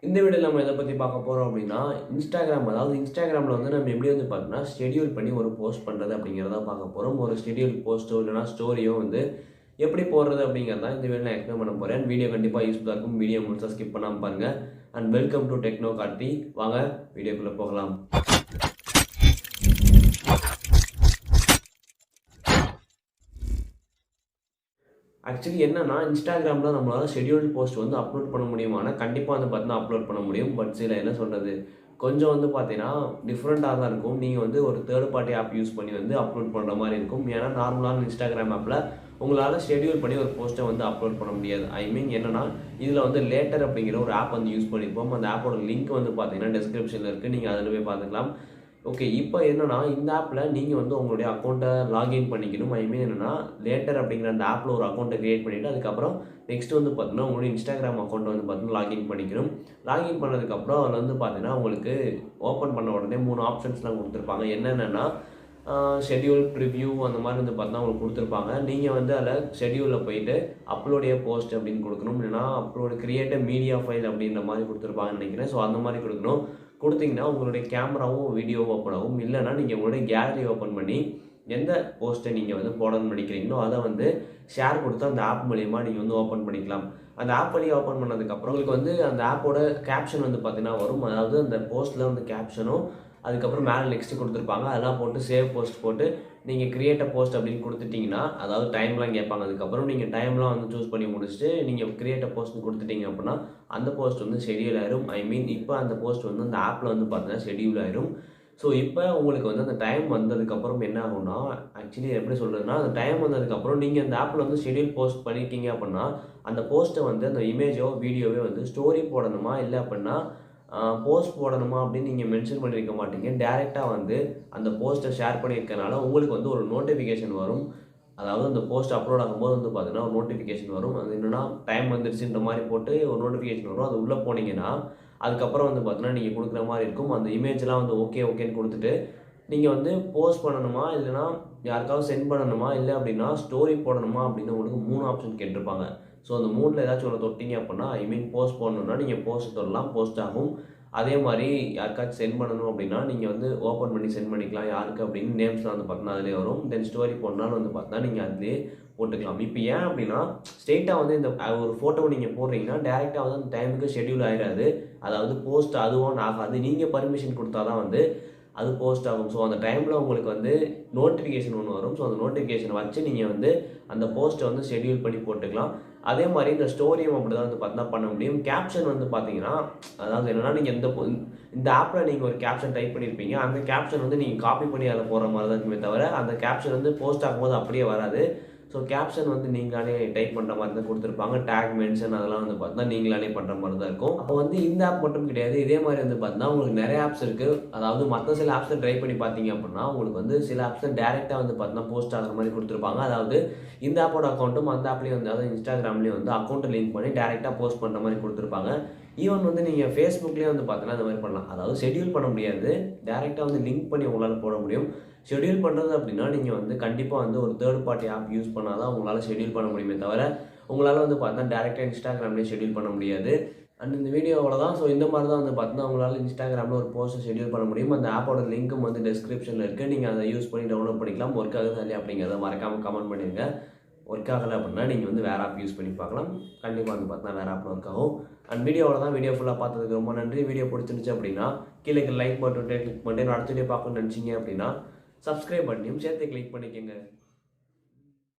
இந்த வீடியோல நம்ம எத பத்தி பார்க்க போறோம் அப்படின்னா, அதாவது இன்ஸ்டாகிராம்ல வந்து நம்ம எப்படி வந்து பார்த்தோம்னா, ஷெட்யூல் பண்ணி ஒரு போஸ்ட் பண்றது அப்படிங்கிறத பார்க்க போறோம். ஒரு ஷெட்யூல் போஸ்ட்டோ இல்லைனா ஸ்டோரியோ வந்து எப்படி போடுறது அப்படிங்கிறத இந்த வீடியோல நான் எக்ஸ்பிளைன் பண்ண போறேன். வீடியோ கண்டிப்பா யூஸ்ஃபுல்லா இருக்கும். வீடியோ முழுசா ஸ்கிப் பண்ணாம பாருங்க. And welcome to Techno Karthi. வாங்க வீடியோக்குள்ள போகலாம். ஆக்சுவலி என்னன்னா, இன்ஸ்டாகிராம்ல நம்மளால ஷெட்யூல்டு போஸ்ட் வந்து அப்லோட் பண்ண முடியும். ஆனா, கண்டிப்பா வந்து பார்த்தீங்கன்னா அப்லோட் பண்ண முடியும். பட் சில என்ன சொல்றது, கொஞ்சம் வந்து பார்த்தீங்கன்னா, டிஃப்ரெண்ட்டா தான் இருக்கும். நீங்க வந்து ஒரு தேர்ட் பார்ட்டி ஆப் யூஸ் பண்ணி வந்து அப்லோட் பண்ற மாரி இருக்கும். ஏன்னா, நார்மலான இன்ஸ்டாகிராம் ஆப்ல உங்களால ஷெட்யூல் பண்ணி ஒரு போஸ்ட்ட வந்து அப்லோட் பண்ண முடியாது. ஐ மீன் என்னன்னா, இதுல வந்து லேட்டர் அப்படிங்கிற ஒரு ஆப் வந்து யூஸ் பண்ணியிருப்போம். அந்த ஆப்போட லிங்க் வந்து பார்த்தீங்கன்னா, டிஸ்கிரிப்ஷன்ல இருக்கு. நீங்க அதில போய் பார்த்துக்கலாம். ஓகே. இப்ப என்னன்னா, இந்த ஆப்ல நீங்க வந்து உங்களுடைய அக்கவுண்ட்ட லாகின் பண்ணிக்கணும். ஐ மீன் என்னன்னா, லேட்டர் அப்படிங்கிற அந்த ஆப்ல ஒரு அக்கவுண்ட்ட கிரியேட் பண்ணிட்டு, அதுக்கப்புறம் நெக்ஸ்ட் வந்து பார்த்தீங்கன்னா, உங்களுடைய இன்ஸ்டாகிராம் அக்கவுண்ட்ட வந்து பார்த்தீங்கன்னா லாகின் பண்ணிக்கணும். லாகின் பண்ணதுக்கப்புறம் அதில வந்து பார்த்தீங்கன்னா, உங்களுக்கு ஓப்பன் பண்ண உடனே 3 ஆப்ஷன்ஸ்லாம் குடுத்துருப்பாங்க. என்னென்னன்னா, ஷெட்யூல், ப்ரிவ்யூ அந்த மாரி வந்து பார்த்தீங்கன்னா, உங்களுக்கு குடுத்துருப்பாங்க. நீங்க வந்து அதில ஷெட்யூல்ல போயிட்டு அப்லோட் எ போஸ்ட் அப்படின்னு குடுக்கணும். இல்லைனா அப்லோட் கிரியேட் எ மீடியா ஃபைல் அப்படின்ற மாரி குடுத்துருப்பாங்கன்னு நெனைக்கிறேன். ஸோ அந்த மாரி குடுக்கணும். குடுத்தீங்கன்னா, உங்களுடைய கேமராவும், வீடியோவும் ஓப்பன் ஆகும். இல்லன்னா, நீங்க உங்களுடைய கேலரி ஓப்பன் பண்ணி, எந்த போஸ்ட்ட நீங்க வந்து போடணும்னு நெனைக்கிறீங்களோ, அத வந்து ஷேர் குடுத்து அந்த ஆப் மூலியமா நீங்க வந்து ஓப்பன் பண்ணிக்கலாம். அந்த ஆப் வழியா ஓப்பன் பண்ணதுக்கப்புறம், உங்களுக்கு வந்து அந்த ஆப்போட கேப்ஷன் வந்து பார்த்தீங்கன்னா வரும். அதாவது அந்த போஸ்ட்ல வந்து கேப்ஷனும், அதுக்கப்புறம் மேல நெக்ஸ்ட் குடுத்துருப்பாங்க. அதெல்லாம் போட்டு சேவ் போஸ்ட் போட்டு, நீங்க கிரியேட் அ போஸ்ட் அப்படின்னு குடுத்துட்டீங்கன்னா, அதாவது டைம்லாம் கேட்பாங்க. அதுக்கப்புறம் நீங்க டைம்லாம் வந்து சூஸ் பண்ணி முடிச்சுட்டு, நீங்க கிரியேட் அ போஸ்ட்ன்னு குடுத்துட்டீங்க அப்படின்னா, அந்த போஸ்ட் வந்து ஷெட்யூல் ஆயிரும். ஐ மீன் இப்ப அந்த போஸ்ட் வந்து அந்த ஆப்ல வந்து பார்த்தீங்கன்னா ஷெட்யூல் ஆயிரும். ஸோ, இப்ப உங்களுக்கு வந்து அந்த டைம் வந்ததுக்கப்புறம் என்ன ஆகும்னா, ஆக்சுவலி எப்படி சொல்றதுன்னா, அந்த டைம் வந்ததுக்கப்புறம் நீங்க அந்த ஆப்ல வந்து ஷெட்யூல் போஸ்ட் பண்ணியிருக்கீங்க அப்படின்னா, அந்த போஸ்ட்ட வந்து அந்த இமேஜோ, வீடியோவோ வந்து ஸ்டோரி போடணுமா, இல்ல அப்படின்னா போஸ்ட் போடணுமா அப்படின்னு நீங்க மென்ஷன் பண்ணியிருக்க மாட்டீங்க. டைரக்ட்டா வந்து அந்த போஸ்ட்ட ஷேர் பண்ணியிருக்கனால உங்களுக்கு வந்து ஒரு நோட்டிஃபிகேஷன் வரும். அதாவது அந்த போஸ்ட் அப்லோட் ஆகும்போது வந்து பார்த்தீங்கன்னா, ஒரு நோட்டிஃபிகேஷன் வரும். அது என்னன்னா, டைம் வந்துருச்சுன்ற மாரி போட்டு ஒரு நோட்டிஃபிகேஷன் வரும். அது உள்ள போனீங்கன்னா, அதுக்கப்புறம் வந்து பார்த்தீங்கன்னா, நீங்க குடுக்குற மாரி இருக்கும். அந்த இமேஜ்லாம் வந்து ஓகேன்னு குடுத்துட்டு, நீங்க வந்து போஸ்ட் பண்ணணுமா, இல்லன்னா யாருக்காவது சென்ட் பண்ணணுமா, இல்ல அப்படின்னா ஸ்டோரி போடணுமா அப்படின்னு உங்களுக்கு 3 ஆப்ஷன் கேட்டிருப்பாங்க. ஸோ, அந்த 3ல ஏதாச்சும் ஒண்ணு தொட்டீங்க அப்படின்னா, ஐ மீன் போஸ்ட் போடணும்னா, நீங்க போஸ்ட் தொடலாம். போஸ்ட் ஆகும். அதே மாரி யாருக்காச்சும் சென்ட் பண்ணணும் அப்படின்னா, நீங்க வந்து ஓப்பன் பண்ணி சென்ட் பண்ணிக்கலாம். யாருக்கு அப்படின்னு நேம்ஸ்லாம் வந்து பார்த்தீங்கன்னா, அதிலேயே வரும். தென் ஸ்டோரி போடணும்னாலும் வந்து பார்த்தீங்கன்னா, நீங்க அதிலேயே போட்டுக்கலாம். இப்ப ஏன் அப்படின்னா, ஸ்ட்ரெயிட்டா வந்து இந்த ஒரு ஃபோட்டோவ நீங்க போடுறீங்கன்னா, டைரக்ட்டா வந்து அந்த டைமுக்கு ஷெட்யூல் ஆயிராது. அதாவது போஸ்ட் அதுவா ஆகாது. நீங்க பர்மிஷன் குடுத்தா தான் வந்து அது போஸ்ட் ஆகும். ஸோ, அந்த டைம்ல உங்களுக்கு வந்து நோட்டிஃபிகேஷன் ஒண்ணு வரும். ஸோ, அந்த நோட்டிஃபிகேஷன வச்சு நீங்க வந்து அந்த போஸ்ட்ட வந்து ஷெட்யூல் பண்ணி போட்டுக்கலாம். அதே மாரி இந்த ஸ்டோரியும் அப்படிதான் வந்து பார்த்தீங்கன்னா பண்ண முடியும். கேப்ஷன் வந்து பார்த்தீங்கன்னா, அதாவது என்னன்னா, நீங்க இந்த ஆப்ல நீங்க ஒரு கேப்ஷன் டைப் பண்ணியிருப்பீங்க. அந்த கேப்ஷன் வந்து நீங்க காப்பி பண்ணி அதில போடுற மாரி தான் இருக்குமே தவிர, அந்த கேப்ஷன் வந்து போஸ்ட் ஆகும்போது அப்படியே வராது. ஸோ, கேப்ஷன் வந்து நீங்களாவே டைப் பண்ற மாரி தான் குடுத்துருப்பாங்க. டாக், மென்ஷன் அதெல்லாம் வந்து பார்த்தீங்கன்னா, நீங்களாவே பண்ற மாரி தான் இருக்கும். அப்போ வந்து இந்த ஆப் மட்டும் கிடையாது. இதே மாரி வந்து பார்த்தீங்கன்னா, உங்களுக்கு நெறைய ஆப்ஸ் இருக்கு. அதாவது மத்த சில ஆப்ஸ ட்ரை பண்ணி பார்த்தீங்க அப்படின்னா, உங்களுக்கு வந்து சில ஆப்ஸ்ல டைரக்ட்டா வந்து பார்த்தீங்கன்னா, போஸ்ட் ஆகுற மாரி குடுத்துருப்பாங்க. அதாவது இந்த ஆப்போட அக்கவுண்ட்டும் அந்த ஆப்லயும் வந்து அதாவது இன்ஸ்டாகிராம்லயும் வந்து அக்கவுண்ட் லிங்க் பண்ணி டைரக்ட்டா போஸ்ட் பண்ற மாரி குடுத்துருப்பாங்க. ஈவன் வந்து நீங்க Facebookலயே வந்து பார்த்தீங்கன்னா, இந்த மாரி பண்ணலாம். அதாவது ஷெட்யூல் பண்ண முடியாது. டைரக்ட்டா வந்து லிங்க் பண்ணி உங்களால போட முடியும். ஷெட்யூல் பண்றது அப்படின்னா, நீங்க வந்து கண்டிப்பா வந்து ஒரு தேர்ட் பார்ட்டி ஆப் யூஸ் பண்ணா தான் உங்களால ஷெட்யூல் பண்ண முடியுமே தவிர, உங்களால வந்து பார்த்தீங்கன்னா, டைரக்ட்டா இன்ஸ்டாகிராம்லயே ஷெட்யூல் பண்ண முடியாது. அண்ட் இந்த வீடியோ அவ்வளோதான். ஸோ, இந்த மாரி தான் வந்து பார்த்தீங்கன்னா, உங்களால இன்ஸ்டாகிராம்ல ஒரு போஸ்ட்ட ஷெட்யூல் பண்ண முடியும். அந்த ஆப்போட லிங்க்கும் வந்து டிஸ்கிரிப்ஷன்ல இருக்கு. நீங்க அத யூஸ் பண்ணி டவுன்லோட் பண்ணிக்கலாம். ஒர்க் ஆகுதா இல்லையா அப்படிங்கிறத மறக்காம கமெண்ட் பண்ணிருங்க. ஒர்க் ஆகல அப்படின்னா, நீங்க வந்து வேற ஆப் யூஸ் பண்ணி பார்க்கலாம். கண்டிப்பா வந்து பார்த்தீங்கன்னா, வேற ஆப்ல ஒர்க் ஆகும். அண்ட் வீடியோ அவ்வளோதான். வீடியோ ஃபுல்லா பார்த்ததுக்கு ரொம்ப நன்றி. வீடியோ பிடிச்சிருந்துச்சு அப்படின்னா, கீழ இருக்க லைக் பட்டன் கிளிக் பண்ணிட்டு அடுத்த வீடியோ பார்க்கணும்னு நினைச்சீங்க அப்படின்னா, சப்ஸ்கிரைப் பட்டனையும் சேர்த்து கிளிக் பண்ணிக்கங்க.